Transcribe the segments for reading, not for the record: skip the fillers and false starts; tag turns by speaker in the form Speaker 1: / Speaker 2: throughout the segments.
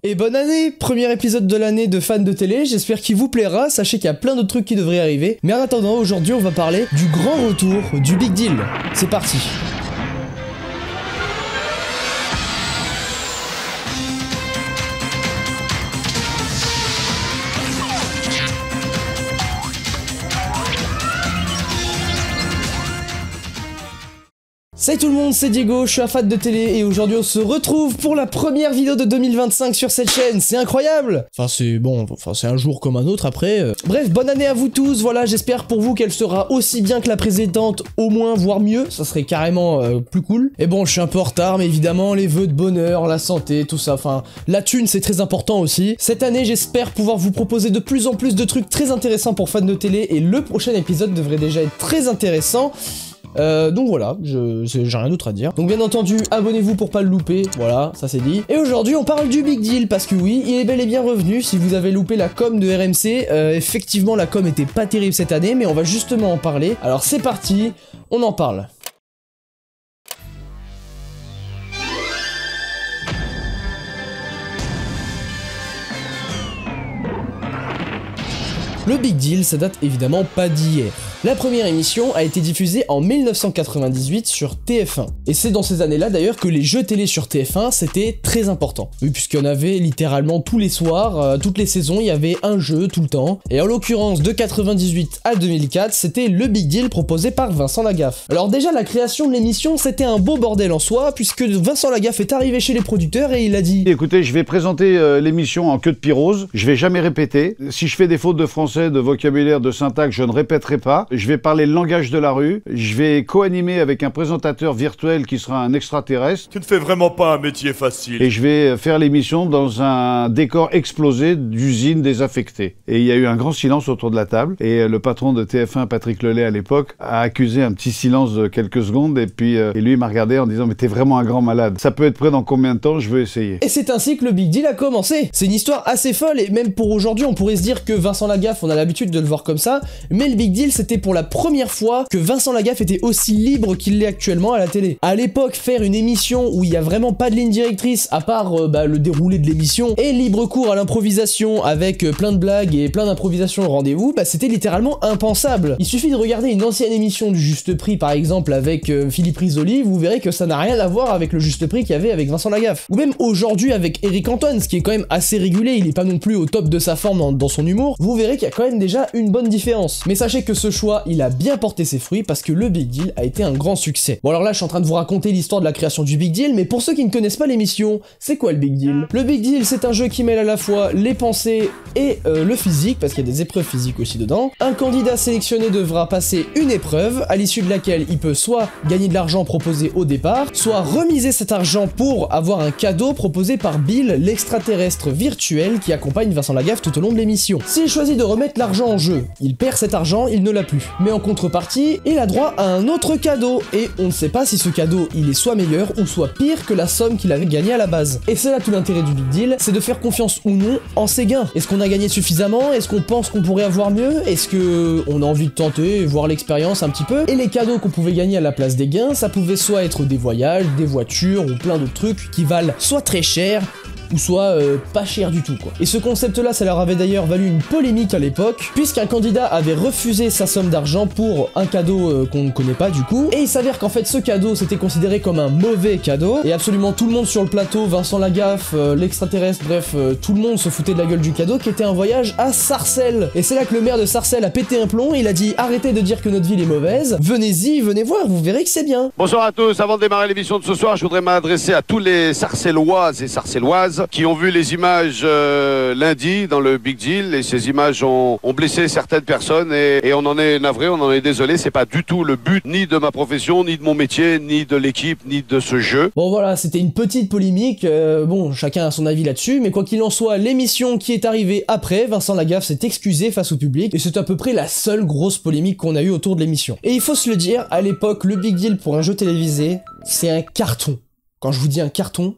Speaker 1: Et bonne année! Premier épisode de l'année de fans de télé, j'espère qu'il vous plaira, sachez qu'il y a plein d'autres trucs qui devraient arriver. Mais en attendant, aujourd'hui on va parler du grand retour du Big Deal. C'est parti! Salut tout le monde, c'est Diego, je suis un fan de télé et aujourd'hui on se retrouve pour la première vidéo de 2025 sur cette chaîne, c'est incroyable! Enfin c'est bon, c'est un jour comme un autre après. Bref, bonne année à vous tous, voilà, j'espère pour vous qu'elle sera aussi bien que la précédente, au moins, voire mieux, ça serait carrément plus cool. Et bon, je suis un peu en retard, mais évidemment, les vœux de bonheur, la santé, tout ça, enfin, la thune c'est très important aussi. Cette année, j'espère pouvoir vous proposer de plus en plus de trucs très intéressants pour fans de télé et le prochain épisode devrait déjà être très intéressant. Donc voilà, j'ai rien d'autre à dire. Donc bien entendu, abonnez-vous pour pas le louper, voilà, ça c'est dit. Et aujourd'hui on parle du Big Deal, parce que oui, il est bel et bien revenu. Si vous avez loupé la com de RMC, effectivement la com était pas terrible cette année, mais on va justement en parler. Alors c'est parti, on en parle. Le Big Deal, ça date évidemment pas d'hier. La première émission a été diffusée en 1998 sur TF1. Et c'est dans ces années-là d'ailleurs que les jeux télé sur TF1 c'était très important. Oui, puisqu'il y en avait littéralement tous les soirs, toutes les saisons, il y avait un jeu tout le temps. Et en l'occurrence de 98 à 2004, c'était le Big Deal proposé par Vincent Lagaffe. Alors déjà la création de l'émission c'était un beau bordel en soi, puisque Vincent Lagaffe est arrivé chez les producteurs et il a dit:
Speaker 2: écoutez, je vais présenter l'émission en queue de pyrose, je vais jamais répéter. Si je fais des fautes de français, de vocabulaire, de syntaxe, je ne répéterai pas. Je vais parler le langage de la rue. Je vais co-animer avec un présentateur virtuel qui sera un extraterrestre.
Speaker 3: Tu ne fais vraiment pas un métier facile.
Speaker 2: Et je vais faire l'émission dans un décor explosé d'usine désaffectée. Et il y a eu un grand silence autour de la table. Et le patron de TF1, Patrick Lelay à l'époque, a accusé un petit silence de quelques secondes. Et puis lui il m'a regardé en disant: mais t'es vraiment un grand malade. Ça peut être prêt dans combien de temps? Je veux essayer.
Speaker 1: Et c'est ainsi que le Big Deal a commencé. C'est une histoire assez folle et même pour aujourd'hui on pourrait se dire que Vincent Lagaffe, on a l'habitude de le voir comme ça. Mais le Big Deal c'était pour la première fois que Vincent Lagaffe était aussi libre qu'il l'est actuellement à la télé. À l'époque, faire une émission où il y a vraiment pas de ligne directrice à part le déroulé de l'émission et libre cours à l'improvisation avec plein de blagues et plein d'improvisations au rendez-vous, c'était littéralement impensable. Il suffit de regarder une ancienne émission du Juste Prix par exemple avec Philippe Risoli, vous verrez que ça n'a rien à voir avec le Juste Prix qu'il y avait avec Vincent Lagaffe. Ou même aujourd'hui avec Éric Antoine, ce qui est quand même assez régulier, il est pas non plus au top de sa forme dans son humour, vous verrez qu'il y a quand même déjà une bonne différence. Mais sachez que ce choix, il a bien porté ses fruits parce que le Big Deal a été un grand succès. Bon alors là je suis en train de vous raconter l'histoire de la création du Big Deal, mais pour ceux qui ne connaissent pas l'émission, c'est quoi le Big Deal? Le Big Deal c'est un jeu qui mêle à la fois les pensées et le physique, parce qu'il y a des épreuves physiques aussi dedans. Un candidat sélectionné devra passer une épreuve, à l'issue de laquelle il peut soit gagner de l'argent proposé au départ, soit remiser cet argent pour avoir un cadeau proposé par Bill, l'extraterrestre virtuel qui accompagne Vincent Lagaffe tout au long de l'émission. S'il choisit de remettre l'argent en jeu, il perd cet argent, il ne l'a plus. Mais en contrepartie, il a droit à un autre cadeau, et on ne sait pas si ce cadeau il est soit meilleur ou soit pire que la somme qu'il avait gagnée à la base. Et c'est là tout l'intérêt du Big Deal, c'est de faire confiance ou non en ses gains. Est-ce qu'on a gagné suffisamment? Est-ce qu'on pense qu'on pourrait avoir mieux? Est-ce que on a envie de tenter, voir l'expérience un petit peu? Et les cadeaux qu'on pouvait gagner à la place des gains, ça pouvait soit être des voyages, des voitures ou plein d'autres trucs qui valent soit très cher, ou soit pas cher du tout quoi. Et ce concept là ça leur avait d'ailleurs valu une polémique à l'époque, puisqu'un candidat avait refusé sa somme d'argent pour un cadeau qu'on ne connaît pas du coup, et il s'avère qu'en fait ce cadeau c'était considéré comme un mauvais cadeau, et absolument tout le monde sur le plateau, Vincent Lagaffe, l'extraterrestre, bref, tout le monde se foutait de la gueule du cadeau qui était un voyage à Sarcelles. Et c'est là que le maire de Sarcelles a pété un plomb, il a dit: arrêtez de dire que notre ville est mauvaise, venez-y, venez voir, vous verrez que c'est bien.
Speaker 3: Bonsoir à tous, avant de démarrer l'émission de ce soir, je voudrais m'adresser à tous les Sarcelloises et Sarcelloises qui ont vu les images lundi dans le Big Deal, et ces images ont blessé certaines personnes et on en est navré, on en est désolé, c'est pas du tout le but ni de ma profession, ni de mon métier, ni de l'équipe, ni de ce jeu.
Speaker 1: Bon voilà, c'était une petite polémique, bon chacun a son avis là-dessus, mais quoi qu'il en soit, l'émission qui est arrivée après, Vincent Lagaffe s'est excusé face au public, et c'est à peu près la seule grosse polémique qu'on a eue autour de l'émission. Et il faut se le dire, à l'époque, le Big Deal pour un jeu télévisé, c'est un carton. Quand je vous dis un carton,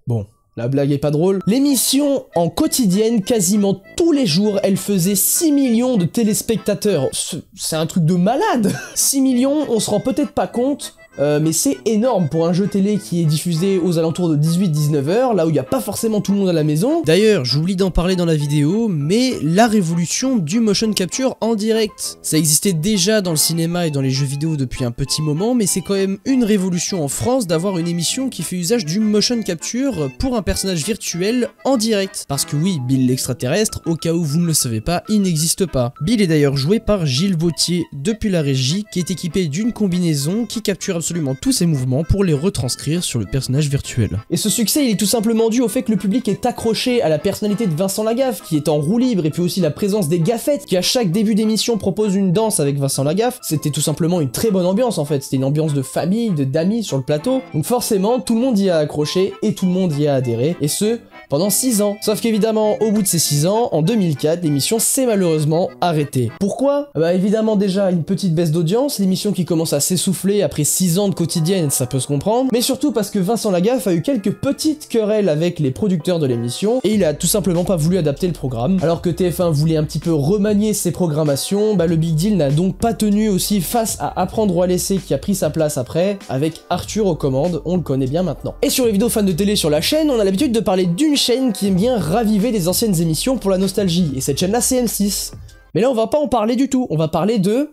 Speaker 1: bon, la blague est pas drôle. L'émission, en quotidienne, quasiment tous les jours, elle faisait 6 millions de téléspectateurs. C'est un truc de malade. 6 millions, on se rend peut-être pas compte mais c'est énorme pour un jeu télé qui est diffusé aux alentours de 18-19h, là où il n'y a pas forcément tout le monde à la maison. D'ailleurs, j'oublie d'en parler dans la vidéo, mais la révolution du motion capture en direct. Ça existait déjà dans le cinéma et dans les jeux vidéo depuis un petit moment, mais c'est quand même une révolution en France d'avoir une émission qui fait usage du motion capture pour un personnage virtuel en direct. Parce que oui, Bill l'extraterrestre, au cas où vous ne le savez pas, il n'existe pas. Bill est d'ailleurs joué par Gilles Vautier depuis la régie, qui est équipé d'une combinaison qui capture absolument tous ses mouvements pour les retranscrire sur le personnage virtuel. Et ce succès, il est tout simplement dû au fait que le public est accroché à la personnalité de Vincent Lagaffe, qui est en roue libre, et puis aussi la présence des gaffettes, qui à chaque début d'émission propose une danse avec Vincent Lagaffe. C'était tout simplement une très bonne ambiance en fait, c'était une ambiance de famille, d'amis sur le plateau. Donc forcément, tout le monde y a accroché et tout le monde y a adhéré, et ce, pendant 6 ans. Sauf qu'évidemment, au bout de ces 6 ans, en 2004, l'émission s'est malheureusement arrêtée. Pourquoi? Bah évidemment déjà une petite baisse d'audience, l'émission qui commence à s'essouffler après 6 ans de quotidienne, ça peut se comprendre, mais surtout parce que Vincent Lagaffe a eu quelques petites querelles avec les producteurs de l'émission, et il a tout simplement pas voulu adapter le programme. Alors que TF1 voulait un petit peu remanier ses programmations, bah le Big Deal n'a donc pas tenu aussi face à Apprendre ou à laisser qui a pris sa place après, avec Arthur aux commandes, on le connaît bien maintenant. Et sur les vidéos fans de télé sur la chaîne, on a l'habitude de parler d'une chaîne qui aime bien raviver des anciennes émissions pour la nostalgie, et cette chaîne-là c'est M6. Mais là on va pas en parler du tout, on va parler de...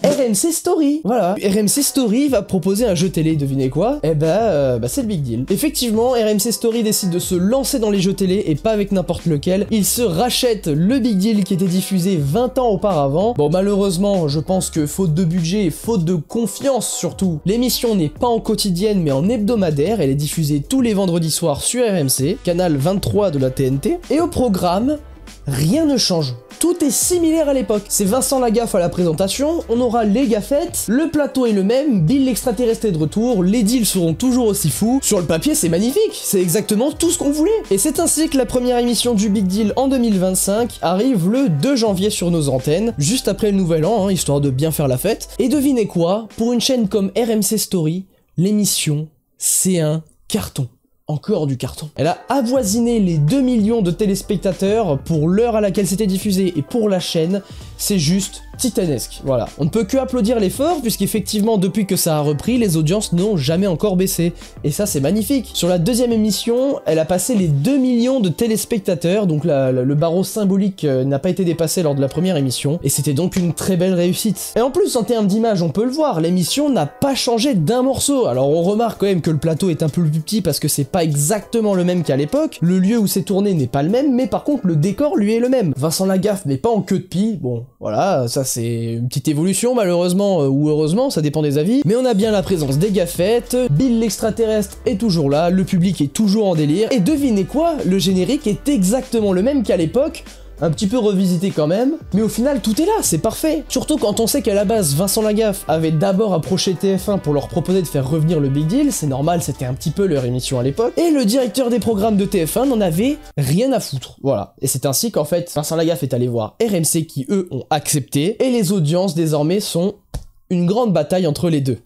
Speaker 1: RMC Story. Voilà, RMC Story va proposer un jeu télé, devinez quoi? Eh bah c'est le Big Deal. Effectivement, RMC Story décide de se lancer dans les jeux télé et pas avec n'importe lequel. Il se rachète le Big Deal qui était diffusé 20 ans auparavant. Bon, malheureusement, je pense que faute de budget et faute de confiance surtout, l'émission n'est pas en quotidienne mais en hebdomadaire. Elle est diffusée tous les vendredis soirs sur RMC, canal 23 de la TNT. Et au programme, rien ne change. Tout est similaire à l'époque. C'est Vincent Lagaffe à la présentation, on aura les gaffettes, le plateau est le même, Bill l'extraterrestre est de retour, les deals seront toujours aussi fous. Sur le papier, c'est magnifique, c'est exactement tout ce qu'on voulait. Et c'est ainsi que la première émission du Big Deal en 2025 arrive le 2 janvier sur nos antennes, juste après le nouvel an, histoire de bien faire la fête. Et devinez quoi, pour une chaîne comme RMC Story, l'émission, c'est un carton. Encore du carton. Elle a avoisiné les 2 millions de téléspectateurs pour l'heure à laquelle c'était diffusé et pour la chaîne, c'est juste titanesque. Voilà, on ne peut que applaudir l'effort puisqu'effectivement depuis que ça a repris, les audiences n'ont jamais encore baissé. Et ça c'est magnifique. Sur la deuxième émission, elle a passé les 2 millions de téléspectateurs, donc le barreau symbolique n'a pas été dépassé lors de la première émission, et c'était donc une très belle réussite. Et en plus en termes d'image, on peut le voir, l'émission n'a pas changé d'un morceau. Alors on remarque quand même que le plateau est un peu plus petit parce que c'est pas exactement le même qu'à l'époque, le lieu où c'est tourné n'est pas le même, mais par contre le décor lui est le même. Vincent Lagaffe n'est pas en queue de pie, bon voilà, ça c'est une petite évolution malheureusement ou heureusement, ça dépend des avis, mais on a bien la présence des gaffettes, Bill l'extraterrestre est toujours là, le public est toujours en délire, et devinez quoi, le générique est exactement le même qu'à l'époque, un petit peu revisité quand même, mais au final tout est là, c'est parfait. Surtout quand on sait qu'à la base Vincent Lagaffe avait d'abord approché TF1 pour leur proposer de faire revenir le Big Deal, c'est normal, c'était un petit peu leur émission à l'époque, et le directeur des programmes de TF1 n'en avait rien à foutre, voilà. Et c'est ainsi qu'en fait Vincent Lagaffe est allé voir RMC qui eux ont accepté, et les audiences désormais sont une grande bataille entre les deux.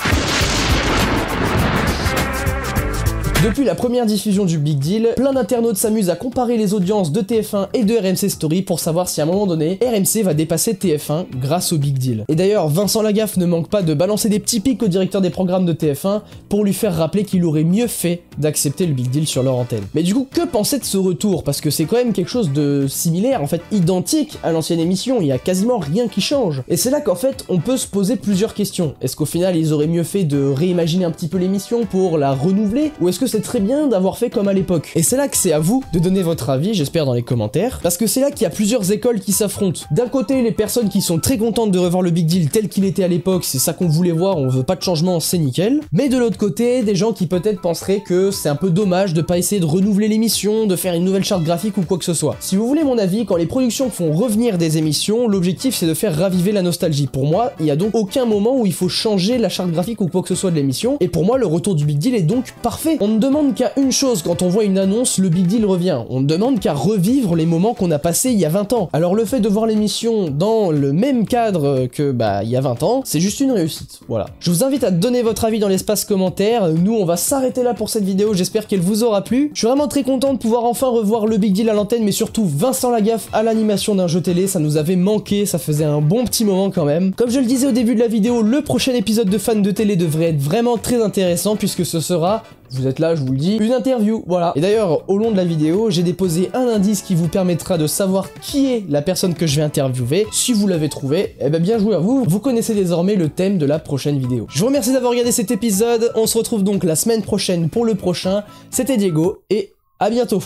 Speaker 1: Depuis la première diffusion du Big Deal, plein d'internautes s'amusent à comparer les audiences de TF1 et de RMC Story pour savoir si à un moment donné, RMC va dépasser TF1 grâce au Big Deal. Et d'ailleurs, Vincent Lagaffe ne manque pas de balancer des petits pics au directeur des programmes de TF1 pour lui faire rappeler qu'il aurait mieux fait d'accepter le Big Deal sur leur antenne. Mais du coup, que penser de ce retour? Parce que c'est quand même quelque chose de similaire, en fait identique à l'ancienne émission, il y a quasiment rien qui change. Et c'est là qu'en fait, on peut se poser plusieurs questions. Est-ce qu'au final, ils auraient mieux fait de réimaginer un petit peu l'émission pour la renouveler? Ou est-ce que c'est très bien d'avoir fait comme à l'époque? Et c'est là que c'est à vous de donner votre avis, j'espère dans les commentaires, parce que c'est là qu'il y a plusieurs écoles qui s'affrontent. D'un côté, les personnes qui sont très contentes de revoir le Big Deal tel qu'il était à l'époque, c'est ça qu'on voulait voir, on veut pas de changement, c'est nickel. Mais de l'autre côté, des gens qui peut-être penseraient que c'est un peu dommage de pas essayer de renouveler l'émission, de faire une nouvelle charte graphique ou quoi que ce soit. Si vous voulez mon avis, quand les productions font revenir des émissions, l'objectif c'est de faire raviver la nostalgie. Pour moi, il y a donc aucun moment où il faut changer la charte graphique ou quoi que ce soit de l'émission, et pour moi le retour du Big Deal est donc parfait. On ne On ne demande qu'à une chose quand on voit une annonce, le Big Deal revient. On ne demande qu'à revivre les moments qu'on a passés il y a 20 ans. Alors le fait de voir l'émission dans le même cadre que il y a 20 ans, c'est juste une réussite. Voilà. Je vous invite à donner votre avis dans l'espace commentaire. Nous, on va s'arrêter là pour cette vidéo. J'espère qu'elle vous aura plu. Je suis vraiment très content de pouvoir enfin revoir le Big Deal à l'antenne, mais surtout Vincent Lagaffe à l'animation d'un jeu télé. Ça nous avait manqué, ça faisait un bon petit moment quand même. Comme je le disais au début de la vidéo, le prochain épisode de Fans de télé devrait être vraiment très intéressant puisque ce sera, vous êtes là, je vous le dis, une interview, voilà. Et d'ailleurs, au long de la vidéo, j'ai déposé un indice qui vous permettra de savoir qui est la personne que je vais interviewer. Si vous l'avez trouvé, eh bien joué à vous. Vous connaissez désormais le thème de la prochaine vidéo. Je vous remercie d'avoir regardé cet épisode. On se retrouve donc la semaine prochaine pour le prochain. C'était Diego et à bientôt.